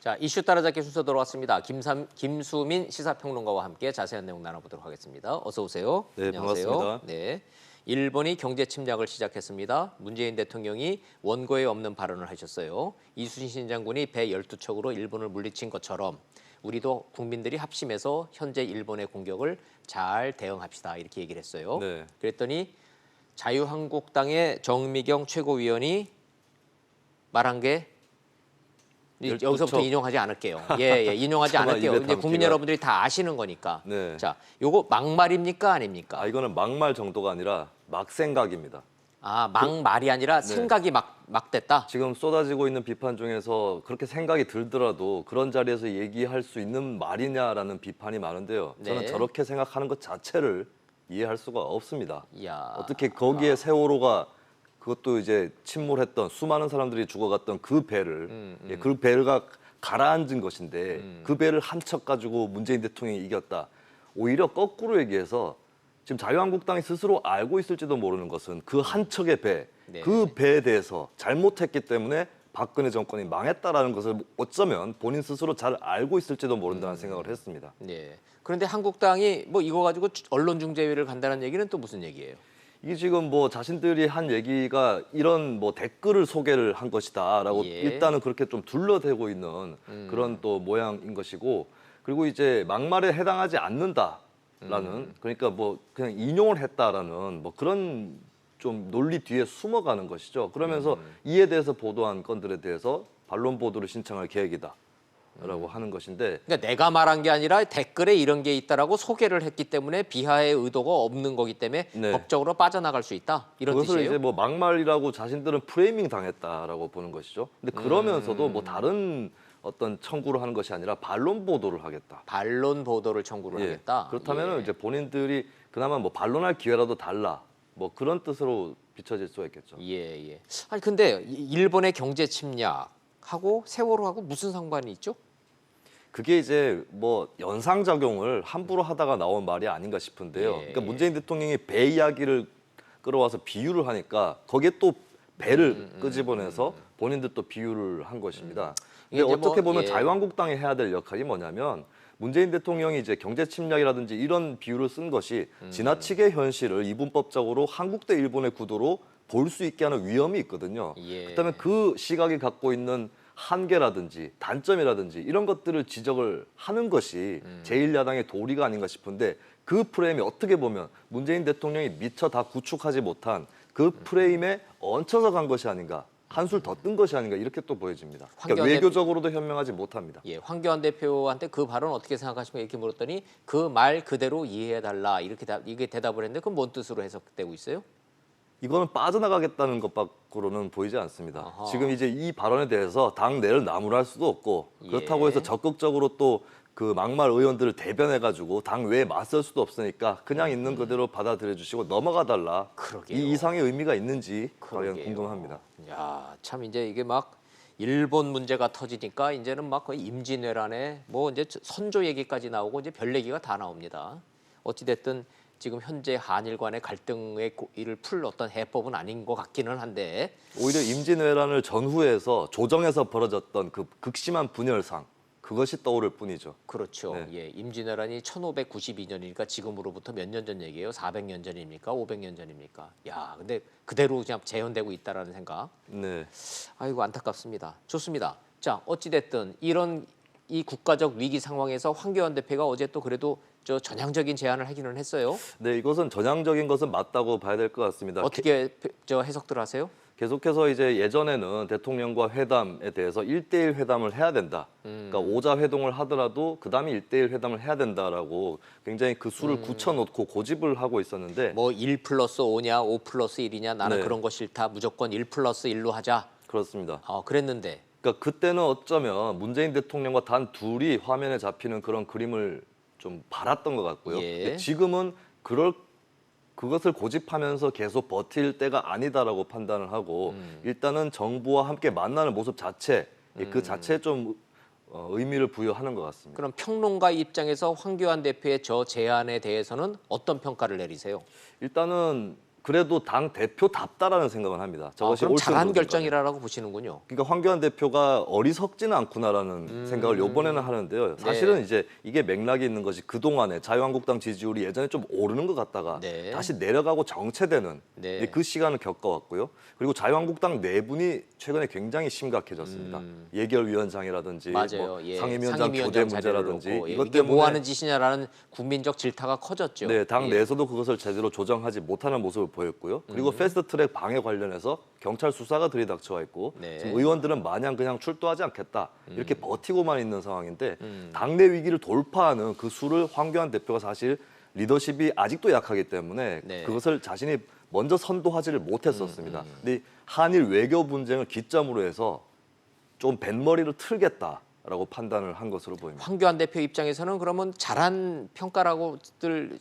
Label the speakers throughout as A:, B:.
A: 자, 이슈 따라잡기 순서 돌아왔습니다. 김수민 시사평론가와 함께 자세한 내용 나눠보도록 하겠습니다. 어서 오세요.
B: 네,
A: 안녕하세요.
B: 반갑습니다.
A: 네, 일본이 경제 침략을 시작했습니다. 문재인 대통령이 원고에 없는 발언을 하셨어요. 이순신 장군이 배 12척으로 일본을 물리친 것처럼 우리도 국민들이 합심해서 현재 일본의 공격을 잘 대응합시다. 이렇게 얘기를 했어요.
B: 네.
A: 그랬더니 자유한국당의 정미경 최고위원이 말한 게 여기서부터 인용하지 않을게요. 예, 인용하지 않을게요. 이제 국민 여러분들이 다 아시는 거니까.
B: 네.
A: 자, 요거 막말입니까 아닙니까?
B: 이거는 막말 정도가 아니라 막생각입니다.
A: 막말이 아니라 생각이 막됐다.
B: 지금 쏟아지고 있는 비판 중에서 그렇게 생각이 들더라도 그런 자리에서 얘기할 수 있는 말이냐라는 비판이 많은데요. 저는
A: 네.
B: 저렇게 생각하는 것 자체를 이해할 수가 없습니다.
A: 이야.
B: 어떻게 거기에 세월호가 그것도 이제 침몰했던 수많은 사람들이 죽어갔던 그 배를 그 배가 가라앉은 것인데 그 배를 한 척 가지고 문재인 대통령이 이겼다. 오히려 거꾸로 얘기해서 지금 자유한국당이 스스로 알고 있을지도 모르는 것은 그 한 척의 배,
A: 네.
B: 그 배에 대해서 잘못했기 때문에 박근혜 정권이 망했다라는 것을 어쩌면 본인 스스로 잘 알고 있을지도 모른다는 생각을 했습니다.
A: 네. 그런데 한국당이 뭐 이거 가지고 언론중재위를 간다는 얘기는 또 무슨 얘기예요?
B: 이게 지금 뭐 자신들이 한 얘기가 이런 뭐 댓글을 소개를 한 것이다라고
A: 예.
B: 일단은 그렇게 좀 둘러대고 있는 그런 또 모양인 것이고, 그리고 이제 막말에 해당하지 않는다라는 그러니까 뭐 그냥 인용을 했다라는 뭐 그런 좀 논리 뒤에 숨어가는 것이죠. 그러면서 이에 대해서 보도한 건들에 대해서 반론 보도를 신청할 계획이다. 라고 하는 것인데,
A: 그러니까 내가 말한 게 아니라 댓글에 이런 게 있다라고 소개를 했기 때문에 비하의 의도가 없는 거기 때문에
B: 네.
A: 법적으로 빠져나갈 수 있다. 이런
B: 그것을
A: 뜻이에요?
B: 이제 뭐 막말이라고 자신들은 프레이밍 당했다라고 보는 것이죠. 근데 그러면서도 뭐 다른 어떤 청구를 하는 것이 아니라 반론 보도를 하겠다.
A: 반론 보도를 청구를
B: 예.
A: 하겠다.
B: 그렇다면
A: 예.
B: 이제 본인들이 그나마 뭐 반론할 기회라도 달라. 뭐 그런 뜻으로 비춰질 수가 있겠죠.
A: 예, 예. 아니 근데 일본의 경제 침략하고 세월호하고 무슨 상관이 있죠?
B: 그게 이제 뭐 연상 작용을 함부로 하다가 나온 말이 아닌가 싶은데요.
A: 예.
B: 그러니까 문재인 대통령이 배 이야기를 끌어와서 비유를 하니까 거기에 또 배를 끄집어내서 본인들 또 비유를 한 것입니다.
A: 이게
B: 근데
A: 이제
B: 어떻게
A: 뭐,
B: 보면
A: 예.
B: 자유한국당이 해야 될 역할이 뭐냐면 문재인 대통령이 이제 경제 침략이라든지 이런 비유를 쓴 것이 지나치게 현실을 이분법적으로 한국 대 일본의 구도로 볼 수 있게 하는 위험이 있거든요.
A: 예.
B: 그렇다면 그 시각이 갖고 있는 한계라든지 단점이라든지 이런 것들을 지적을 하는 것이 제1야당의 도리가 아닌가 싶은데, 그 프레임이 어떻게 보면 문재인 대통령이 미처 다 구축하지 못한 그 프레임에 얹혀서 간 것이 아닌가, 한술 더 뜬 것이 아닌가, 이렇게 또 보여집니다. 그러니까 외교적으로도 현명하지 못합니다.
A: 예, 황교안 대표한테 그 발언 어떻게 생각하십니까? 이렇게 물었더니 그 말 그대로 이해해달라 이렇게 이게 대답을 했는데 그건 뭔 뜻으로 해석되고 있어요?
B: 이거는 빠져나가겠다는 것 밖으로는 보이지 않습니다.
A: 아하.
B: 지금 이제 이 발언에 대해서 당 내를 나무랄 수도 없고, 그렇다고 해서 적극적으로 또 그 막말 의원들을 대변해가지고 당 외에 맞설 수도 없으니까 그냥 있는 그대로 받아들여 주시고 넘어가달라.
A: 그러게요.
B: 이 이상의 의미가 있는지 과연
A: 그러게요.
B: 궁금합니다.
A: 야, 참 이제 이게 막 일본 문제가 터지니까 이제는 막 거의 임진왜란에 뭐 이제 선조 얘기까지 나오고 이제 별 얘기가 다 나옵니다. 어찌 됐든 지금 현재 한일 간의 갈등의 이를 풀 어떤 해법은 아닌 것 같기는 한데
B: 오히려 임진왜란을 전후해서 조정에서 벌어졌던 그 극심한 분열상, 그것이 떠오를 뿐이죠.
A: 그렇죠.
B: 네.
A: 예, 임진왜란이 1592년이니까 지금으로부터 몇 년 전 얘기예요? 400년 전입니까? 500년 전입니까? 야, 근데 그대로 그냥 재현되고 있다라는 생각.
B: 네.
A: 아이고 안타깝습니다. 좋습니다. 자, 어찌 됐든 이런 이 국가적 위기 상황에서 황교안 대표가 어제 또 그래도 저 전향적인 제안을 하기는 했어요.
B: 네, 이것은 전향적인 것은 맞다고 봐야 될 것 같습니다.
A: 어떻게 저 해석들 하세요?
B: 계속해서 이제 예전에는 대통령과 회담에 대해서 1대1 회담을 해야 된다. 그러니까 오자 회동을 하더라도 그 다음에 1대1 회담을 해야 된다라고 굉장히 그 수를 굳혀놓고 고집을 하고 있었는데,
A: 뭐 1+5냐 5+1이냐 나는
B: 네.
A: 그런 거 싫다. 무조건 1+1로 하자.
B: 그렇습니다.
A: 그랬는데
B: 그러니까 그때는 어쩌면 문재인 대통령과 단 둘이 화면에 잡히는 그런 그림을 좀 바랐던 것 같고요.
A: 예.
B: 근데 지금은 그것을 고집하면서 계속 버틸 때가 아니다라고 판단을 하고 일단은 정부와 함께 만나는 모습 자체, 그 자체에 좀 의미를 부여하는 것 같습니다.
A: 그럼 평론가 입장에서 황교안 대표의 저 제안에 대해서는 어떤 평가를 내리세요?
B: 일단은 그래도 당 대표답다라는 생각은 합니다. 저것이
A: 그럼
B: 옳든
A: 잘한
B: 그르든 간에.
A: 결정이라고 보시는군요.
B: 그러니까 황교안 대표가 어리석지는 않구나라는 생각을 이번에는 하는데요. 사실은
A: 네.
B: 이제 이게 맥락이 있는 것이 그동안에 자유한국당 지지율이 예전에 좀 오르는 것 같다가
A: 네.
B: 다시 내려가고 정체되는
A: 네.
B: 이제 그 시간을 겪어왔고요. 그리고 자유한국당 내분이 최근에 굉장히 심각해졌습니다. 예결위원장이라든지
A: 맞아요.
B: 뭐
A: 예.
B: 상임위원장 교대 문제라든지
A: 놓고, 예.
B: 이것
A: 이게
B: 때문에
A: 뭐 하는 짓이냐라는 국민적 질타가 커졌죠.
B: 네, 당
A: 예.
B: 내에서도 그것을 제대로 조정하지 못하는 모습을 보였고요. 그리고 패스트트랙 방해 관련해서 경찰 수사가 들이닥쳐와 있고
A: 네.
B: 지금 의원들은 마냥 그냥 출두하지 않겠다 이렇게 버티고만 있는 상황인데 당내 위기를 돌파하는 그 수를 황교안 대표가 사실 리더십이 아직도 약하기 때문에
A: 네.
B: 그것을 자신이 먼저 선도하지를 못했었습니다. 근데 한일 외교 분쟁을 기점으로 해서 좀 뱃머리를 틀겠다라고 판단을 한 것으로 보입니다.
A: 황교안 대표 입장에서는 그러면 잘한 평가라고들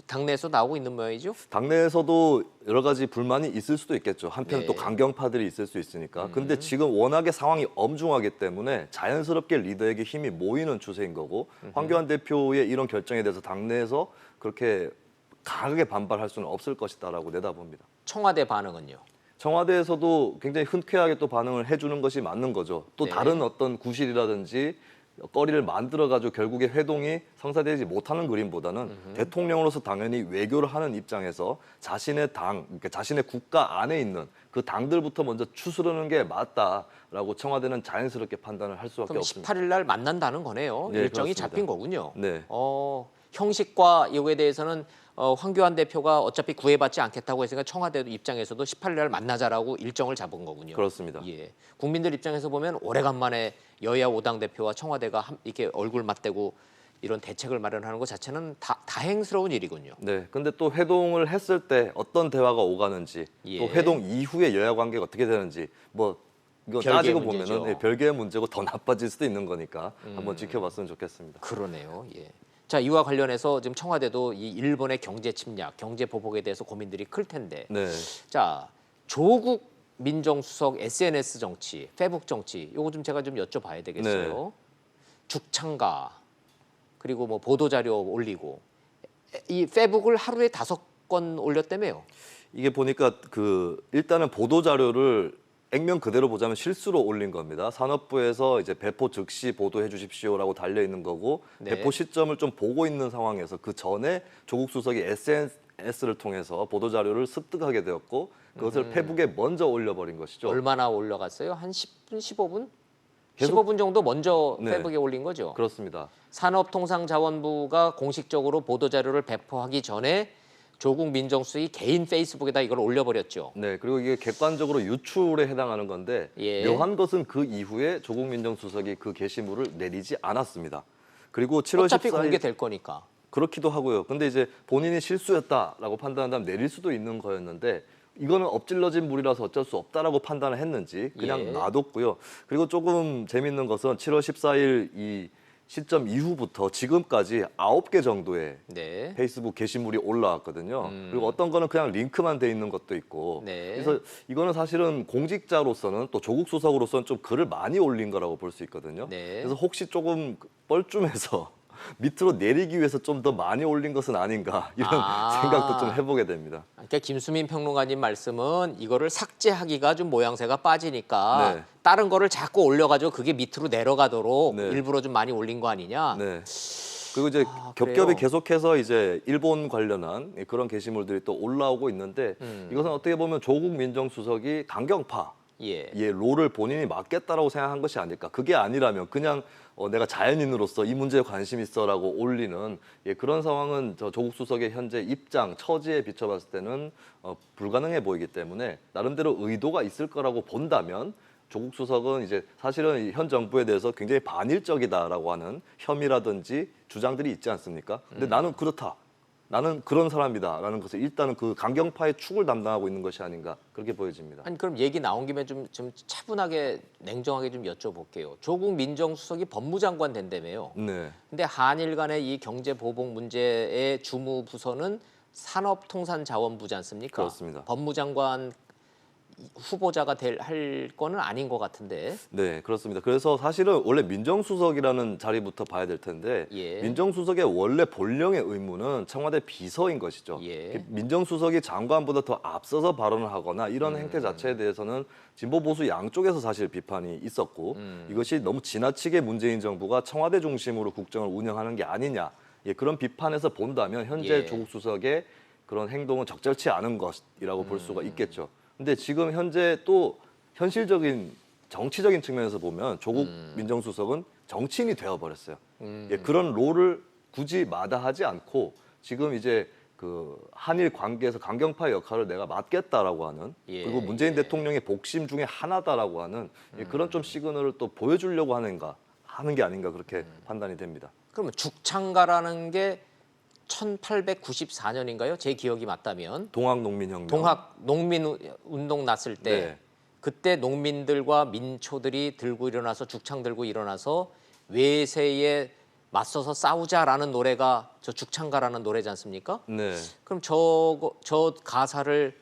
A: 당내에서 나오고 있는 모양이죠.
B: 당내에서도 여러 가지 불만이 있을 수도 있겠죠. 한편
A: 네.
B: 또 강경파들이 있을 수 있으니까. 근데 지금 워낙에 상황이 엄중하기 때문에 자연스럽게 리더에게 힘이 모이는 추세인 거고 황교안 대표의 이런 결정에 대해서 당내에서 그렇게 강하게 반발할 수는 없을 것이다라고 내다봅니다.
A: 청와대 반응은요.
B: 청와대에서도 굉장히 흔쾌하게 또 반응을 해주는 것이 맞는 거죠. 또
A: 네.
B: 다른 어떤 구실이라든지 거리를 만들어가지고 결국에 회동이 성사되지 못하는 그림보다는 대통령으로서 당연히 외교를 하는 입장에서 자신의 당, 그러니까 자신의 국가 안에 있는 그 당들부터 먼저 추스르는 게 맞다라고 청와대는 자연스럽게 판단을 할 수밖에
A: 그럼
B: 없습니다.
A: 18일 날 만난다는 거네요.
B: 네,
A: 일정이
B: 그렇습니다.
A: 잡힌 거군요.
B: 네.
A: 형식과 이거에 대해서는 황교안 대표가 어차피 구애받지 않겠다고 했으니까 청와대 입장에서도 18일 날 만나자라고 일정을 잡은 거군요.
B: 그렇습니다.
A: 예. 국민들 입장에서 보면 오래간만에 여야 5당 대표와 청와대가 이렇게 얼굴 맞대고 이런 대책을 마련하는 것 자체는 다행스러운 일이군요.
B: 네. 근데 또 회동을 했을 때 어떤 대화가 오가는지
A: 예.
B: 또 회동 이후에 여야 관계가 어떻게 되는지 뭐 이거
A: 별개의
B: 따지고
A: 문제죠.
B: 보면은 별개의 문제고 더 나빠질 수도 있는 거니까 한번 지켜봤으면 좋겠습니다.
A: 그러네요. 예. 자, 이와 관련해서 지금 청와대도 이 일본의 경제 침략, 경제 보복에 대해서 고민들이 클 텐데.
B: 네.
A: 자, 조국 민정수석 SNS 정치, 페북 정치, 요거 좀 제가 좀 여쭤봐야 되겠어요. 죽창가 그리고 뭐 보도 자료 올리고 이 페북을 하루에 5건 올렸다며요.
B: 이게 보니까 그 일단은 보도 자료를 액면 그대로 보자면 실수로 올린 겁니다. 산업부에서 이제 배포 즉시 보도해 주십시오라고 달려 있는 거고
A: 네.
B: 배포 시점을 좀 보고 있는 상황에서 그 전에 조국 수석이 SNS를 통해서 보도 자료를 습득하게 되었고 그것을 페북에 먼저 올려버린 것이죠.
A: 얼마나 올라갔어요? 한 10분, 15분?
B: 계속-
A: 15분 정도 먼저
B: 네.
A: 페북에 올린 거죠.
B: 그렇습니다.
A: 산업통상자원부가 공식적으로 보도 자료를 배포하기 전에 조국 민정수석이 개인 페이스북에다 이걸 올려버렸죠.
B: 네, 그리고 이게 객관적으로 유출에 해당하는 건데
A: 예.
B: 묘한 것은 그 이후에 조국 민정수석이 그 게시물을 내리지 않았습니다. 그리고 7월
A: 어차피
B: 14일
A: 공개될 거니까.
B: 그렇기도 하고요. 근데 이제 본인이 실수였다라고 판단한다면 내릴 수도 있는 거였는데 이거는 엎질러진 물이라서 어쩔 수 없다라고 판단을 했는지 그냥
A: 예.
B: 놔뒀고요. 그리고 조금 재밌는 것은 7월 14일 이 시점 이후부터 지금까지 9개 정도의
A: 네.
B: 페이스북 게시물이 올라왔거든요. 그리고 어떤 거는 그냥 링크만 돼 있는 것도 있고.
A: 네.
B: 그래서 이거는 사실은 공직자로서는 또 조국 수석으로서는 좀 글을 많이 올린 거라고 볼 수 있거든요.
A: 네.
B: 그래서 혹시 조금 뻘쭘해서 밑으로 내리기 위해서 좀 더 많이 올린 것은 아닌가 이런 생각도 좀 해보게 됩니다.
A: 그러니까 김수민 평론가님 말씀은 이거를 삭제하기가 좀 모양새가 빠지니까
B: 네.
A: 다른 거를 자꾸 올려가지고 그게 밑으로 내려가도록
B: 네.
A: 일부러 좀 많이 올린 거 아니냐?
B: 네. 그리고 이제 겹겹이
A: 그래요?
B: 계속해서 이제 일본 관련한 그런 게시물들이 또 올라오고 있는데 이것은 어떻게 보면 조국 민정수석이 강경파
A: 예.
B: 예, 롤을 본인이 맡겠다라고 생각한 것이 아닐까. 그게 아니라면 그냥 내가 자연인으로서 이 문제에 관심 있어라고 올리는 그런 상황은 저 조국 수석의 현재 입장, 처지에 비춰봤을 때는 불가능해 보이기 때문에 나름대로 의도가 있을 거라고 본다면 조국 수석은 이제 사실은 현 정부에 대해서 굉장히 반일적이다라고 하는 혐의라든지 주장들이 있지 않습니까? 근데 나는 그렇다. 나는 그런 사람이다라는 것을 일단은 그 강경파의 축을 담당하고 있는 것이 아닌가 그렇게 보여집니다.
A: 아니 그럼 얘기 나온 김에 좀 차분하게 냉정하게 좀 여쭤볼게요. 조국 민정수석이 법무장관 된다며요.
B: 네.
A: 근데 한일 간의 이 경제 보복 문제의 주무 부서는 산업통상자원부지 않습니까?
B: 그렇습니다.
A: 법무장관 후보자가 할 거는 아닌 것 같은데.
B: 네, 그렇습니다. 그래서 사실은 원래 민정수석이라는 자리부터 봐야 될 텐데
A: 예.
B: 민정수석의 원래 본령의 의무는 청와대 비서인 것이죠.
A: 예.
B: 민정수석이 장관보다 더 앞서서 발언을 하거나 이런 행태 자체에 대해서는 진보 보수 양쪽에서 사실 비판이 있었고 이것이 너무 지나치게 문재인 정부가 청와대 중심으로 국정을 운영하는 게 아니냐. 예, 그런 비판에서 본다면 현재
A: 예.
B: 조국 수석의 그런 행동은 적절치 않은 것이라고 볼 수가 있겠죠. 근데 지금 현재 또 현실적인 정치적인 측면에서 보면 조국 민정수석은 정치인이 되어버렸어요. 예, 그런 롤을 굳이 마다하지 않고 지금 이제 그 한일 관계에서 강경파의 역할을 내가 맡겠다라고 하는
A: 예,
B: 그리고 문재인
A: 예.
B: 대통령의 복심 중에 하나다라고 하는 예, 그런 좀 시그널을 또 보여주려고 하는 게 아닌가 그렇게 판단이 됩니다.
A: 그러면 죽창가라는 게 1894년인가요? 제 기억이 맞다면
B: 동학농민혁명.
A: 동학 농민 운동 났을 때
B: 네.
A: 그때 농민들과 민초들이 들고 일어나서 죽창 들고 일어나서 외세에 맞서서 싸우자라는 노래가 저 죽창가라는 노래지 않습니까?
B: 네.
A: 그럼 저 가사를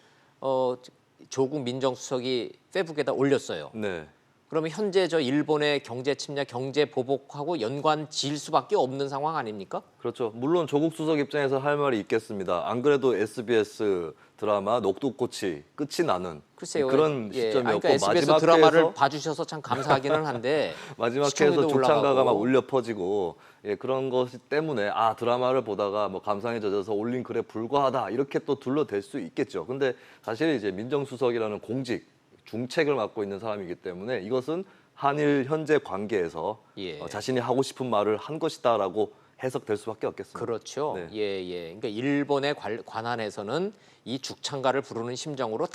A: 조국 민정수석이 페북에다 올렸어요.
B: 네.
A: 그러면 현재 저 일본의 경제 침략, 경제 보복하고 연관 지을 수밖에 없는 상황 아닙니까?
B: 그렇죠. 물론 조국 수석 입장에서 할 말이 있겠습니다. 안 그래도 SBS 드라마 녹두꽃이 끝이 나는
A: 글쎄요.
B: 그런
A: 예,
B: 시점이었고
A: 그러니까 SBS
B: 마지막
A: 드라마를
B: 회에서
A: 봐주셔서 참 감사하기는 한데
B: 마지막
A: 시청률도
B: 회에서 죽창가가 막
A: 올라가고.
B: 울려 퍼지고 예, 그런 것 때문에 아 드라마를 보다가 뭐 감상에 젖어서 올린 글에 불과하다 이렇게 또 둘러댈 수 있겠죠. 근데 사실 이제 민정수석이라는 공직 중책을 맡고 있는 사람이기 때문에 이것은 한일 현재 관계에서
A: 예.
B: 자신이 하고 싶은 말을 한 것이다라고 해석될 수밖에 없겠습니다.
A: 그렇죠.
B: 네.
A: 예, 예. 그러니까 일본의 관한에서는 이 죽창가를 부르는 심정으로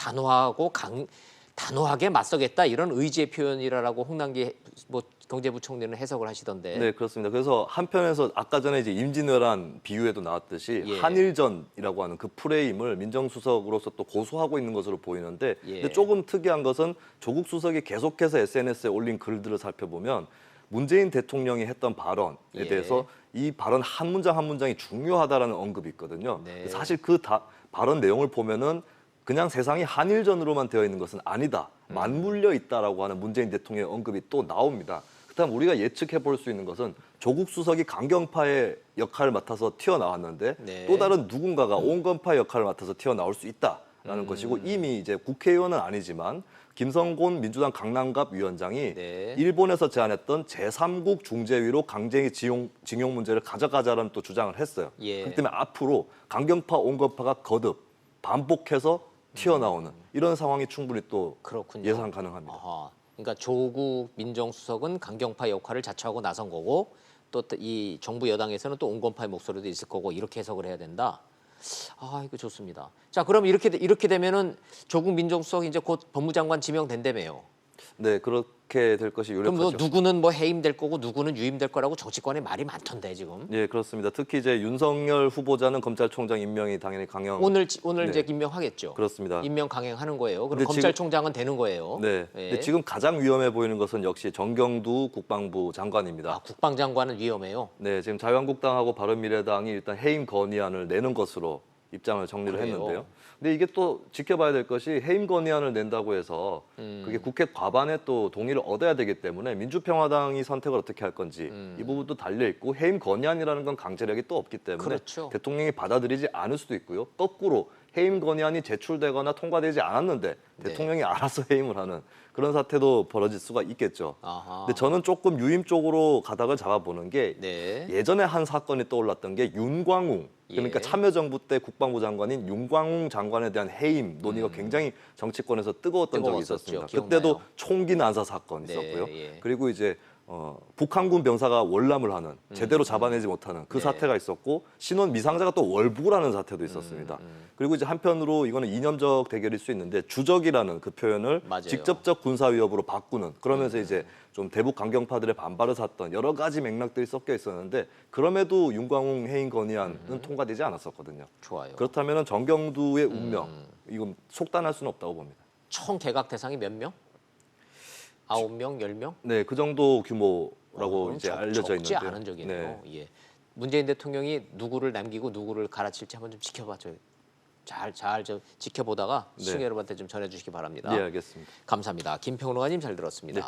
A: 단호하게 맞서겠다 이런 의지의 표현이라고 홍남기 뭐 경제부총리는 해석을 하시던데.
B: 네, 그렇습니다. 그래서 한편에서 아까 전에 이제 임진왜란 비유에도 나왔듯이
A: 예.
B: 한일전이라고 하는 그 프레임을 민정수석으로서 또 고수하고 있는 것으로 보이는데
A: 예.
B: 근데 조금 특이한 것은 조국 수석이 계속해서 SNS에 올린 글들을 살펴보면 문재인 대통령이 했던 발언에
A: 예.
B: 대해서 이 발언 한 문장 한 문장이 중요하다라는 언급이 있거든요.
A: 네.
B: 사실 그 발언 내용을 보면은 그냥 세상이 한일전으로만 되어 있는 것은 아니다. 맞물려 있다라고 하는 문재인 대통령의 언급이 또 나옵니다. 그다음 우리가 예측해 볼 수 있는 것은 조국 수석이 강경파의 역할을 맡아서 튀어나왔는데
A: 네.
B: 또 다른 누군가가 온건파의 역할을 맡아서 튀어나올 수 있다라는 것이고 이미 이제 국회의원은 아니지만 김성곤 민주당 강남갑 위원장이
A: 네.
B: 일본에서 제안했던 제3국 중재위로 강제히 징용 문제를 가져가자라는 또 주장을 했어요.
A: 예.
B: 그렇기 때문에 앞으로 강경파, 온건파가 거듭 반복해서 튀어나오는 이런 상황이 충분히 또
A: 그렇군요.
B: 예상 가능합니다.
A: 아하. 그러니까 조국 민정수석은 강경파 역할을 자처하고 나선 거고 또 이 정부 여당에서는 또 온건파의 목소리도 있을 거고 이렇게 해석을 해야 된다. 아, 이거 좋습니다. 자, 그럼 이렇게 되면은 조국 민정수석 이제 곧 법무장관 지명된다며요.
B: 네, 그렇게 될 것이
A: 그럼 뭐
B: 유력하죠.
A: 누구는 뭐 해임될 거고 누구는 유임될 거라고 정치권에 말이 많던데 지금.
B: 예, 그렇습니다. 특히 이제 윤석열 후보자는 검찰총장 임명이 당연히 강행.
A: 오늘
B: 네.
A: 이제 임명하겠죠.
B: 그렇습니다.
A: 임명 강행하는 거예요. 그럼
B: 근데
A: 검찰총장은 되는 거예요.
B: 네.
A: 예.
B: 근데 지금 가장 위험해 보이는 것은 역시 정경두 국방부 장관입니다.
A: 아, 국방장관은 위험해요.
B: 네, 지금 자유한국당하고 바른미래당이 일단 해임 건의안을 내는 것으로 입장을 정리를
A: 그래요?
B: 했는데요. 근데 이게 또 지켜봐야 될 것이 해임 건의안을 낸다고 해서 그게 국회 과반의 또 동의를 얻어야 되기 때문에 민주평화당이 선택을 어떻게 할 건지 이 부분도 달려 있고 해임 건의안이라는 건 강제력이 또 없기 때문에
A: 그렇죠.
B: 대통령이 받아들이지 않을 수도 있고요. 거꾸로 해임 건의안이 제출되거나 통과되지 않았는데
A: 네.
B: 대통령이 알아서 해임을 하는 그런 사태도 벌어질 수가 있겠죠.
A: 아하.
B: 근데 저는 조금 유임 쪽으로 가닥을 잡아보는 게
A: 네.
B: 예전에 한 사건이 떠올랐던 게 윤광웅 그러니까
A: 예.
B: 참여정부 때 국방부 장관인 윤광웅 장관에 대한 해임 논의가 굉장히 정치권에서 뜨거웠던 적이
A: 뜨거웠었죠.
B: 있었습니다.
A: 기억나요.
B: 그때도 총기 난사 사건
A: 네,
B: 있었고요.
A: 예.
B: 그리고 이제 북한군 병사가 월남을 하는 제대로 잡아내지 못하는 그
A: 네.
B: 사태가 있었고 신원 미상자가 또 월북을 하는 사태도 있었습니다. 그리고 이제 한편으로 이거는 이념적 대결일 수 있는데 주적이라는 그 표현을
A: 맞아요.
B: 직접적 군사 위협으로 바꾸는 그러면서 이제 좀 대북 강경파들의 반발을 샀던 여러 가지 맥락들이 섞여 있었는데 그럼에도 윤광웅 해임 건의안은 통과되지 않았었거든요.
A: 좋아요.
B: 그렇다면 정경두의 운명 이건 속단할 수는 없다고 봅니다.
A: 총 개각 대상이 몇 명? 9명, 10명?
B: 네, 그 정도 규모라고
A: 그럼
B: 이제 알려져
A: 적지
B: 있는데.
A: 않은 적이네요. 예. 문재인 대통령이 누구를 남기고 누구를 갈아칠지 한번 좀 지켜봐줘요. 잘 좀 지켜보다가
B: 네.
A: 시청자 여러분한테 좀 전해주시기 바랍니다.
B: 네, 알겠습니다.
A: 감사합니다. 김평론가님 잘 들었습니다.
B: 네.